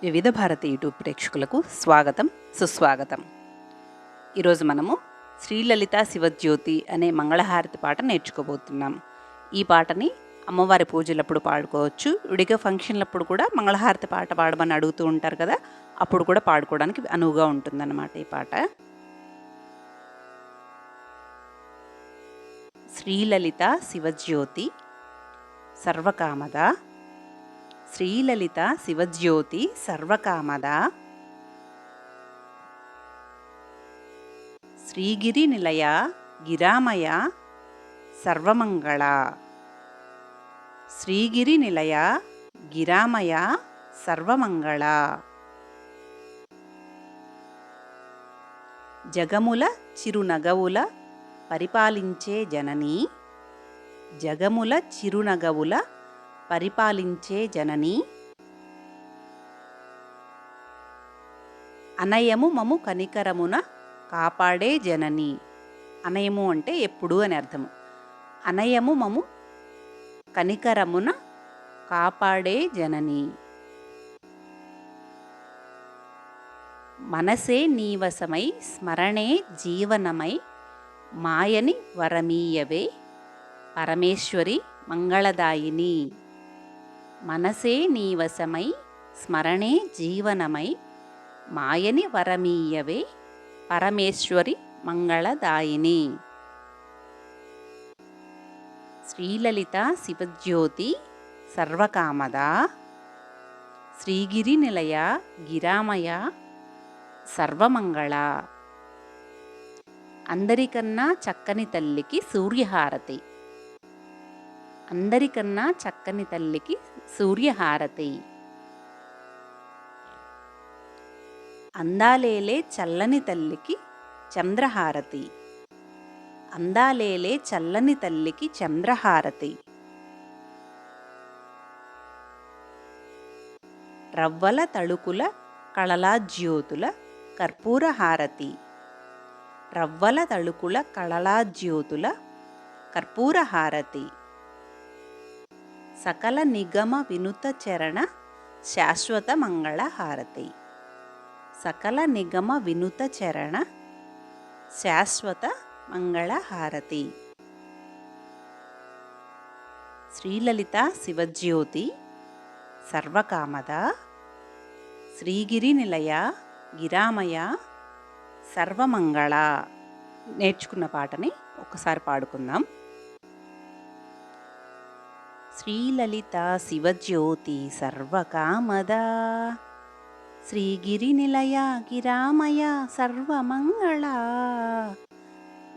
వివిధ భారతి యూట్యూబ్ ప్రేక్షకులకు స్వాగతం, సుస్వాగతం. ఈరోజు మనము శ్రీలలిత శివజ్యోతి అనే మంగళహారతి పాట నేర్చుకోబోతున్నాం. ఈ పాటని అమ్మవారి పూజలప్పుడు పాడుకోవచ్చు. విడిగా ఫంక్షన్లప్పుడు కూడా మంగళహారతి పాట పాడమని అడుగుతూ ఉంటారు కదా, అప్పుడు కూడా పాడుకోవడానికి అనువుగా ఉంటుందన్నమాట ఈ పాట. శ్రీలలిత శివజ్యోతి సర్వకామద, శ్రీలలిత శివజ్యోతి సర్వకామద, శ్రీగిరి నిలయ గిరామయ సర్వమంగళ, శ్రీగిరి నిలయ గిరామయ సర్వమంగళ, జగముల చిరునగవుల పరిపాలించే జనని, జగముల చిరునగవుల పరిపాలించే జనని, అనయము మము కనికరమున కాపాడే జనని. అనయము అంటే ఎప్పుడు అని అర్థము. అనయము మము కనికరమున కాపాడే జనని, మనసే నీవసమై స్మరణే జీవనమై మాయని వరమీయవే పరమేశ్వరి మంగళదాయిని. మనసే నీవసమై స్మరణే జీవనమై మాయని వరమీయవే పరమేశ్వరి మంగళదాయిని. శ్రీలలిత శివజ్యోతి సర్వకామద, శ్రీగిరి నిలయ గిరామయ సర్వమంగళ. అందరికన్నా చక్కని తల్లికి సూర్యహారతి, అందరికన్నా చక్కని తల్లికి సూర్యహారతి. అందాలేలే చల్లని తల్లికి చంద్రహారతి, అందాలేలే చల్లని తల్లికి చంద్రహారతి. రవ్వల తళుకుల కళలాజ్యోతుల కర్పూరహారతి, రవ్వల తళుకుల కళలాజ్యోతుల కర్పూరహారతి. సకల నిగమ వినుత చరణ శాశ్వత మంగళహారతి, సకల నిగమ వినుత చరణ శాశ్వత మంగళహారతి. శ్రీలలిత శివజ్యోతి సర్వకామద, శ్రీగిరి నిలయ గిరామయ సర్వమంగళ. నేర్చుకున్న పాటని ఒకసారి పాడుకుందాం. శ్రీలలిత శివజ్యోతి సర్వకామద, శ్రీగిరి నిలయ గిరామయ సర్వమంగళ,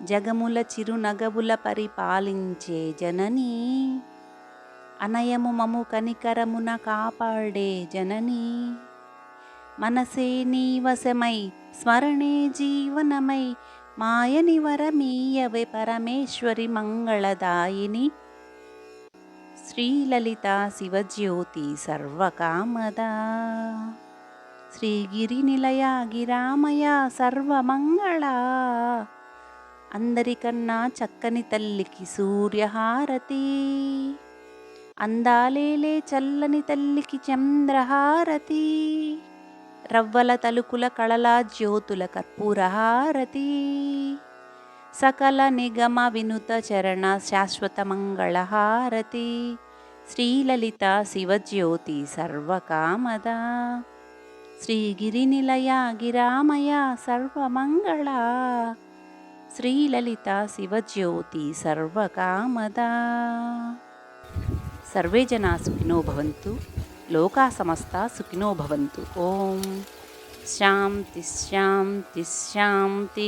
జగముల చిరునగవుల పరిపాలించే జనని, అనయము మము కనికరమున కాపాడే జనని, మనసే నీవసమై స్మరణే జీవనమై మాయని వరమీయవే పరమేశ్వరి మంగళదాయిని. శ్రీలలిత శివజ్యోతి సర్వకామద, శ్రీగిరి నిలయ గిరామయ సర్వమంగళ. అందరికన్నా చక్కని తల్లికి సూర్యహారతి, అందాలేలే చల్లని తల్లికి చంద్రహారతి, రవ్వల తలుకుల కళలా జ్యోతుల కర్పూరహారతి, సకల నిగమ వినుత చరణ శాశ్వత మంగళహారతి. శ్రీలలిత శివజ్యోతి సర్వకామద, శ్రీగిరి నిలయ గిరామయ సర్వమంగళ, శ్రీలలిత శివజ్యోతి సర్వకామద. సర్వే జనా సుఖినో భవంతు, లోకా సమస్తా సుఖినో భవంతు. ఓం శాంతి శాంతి శాంతి.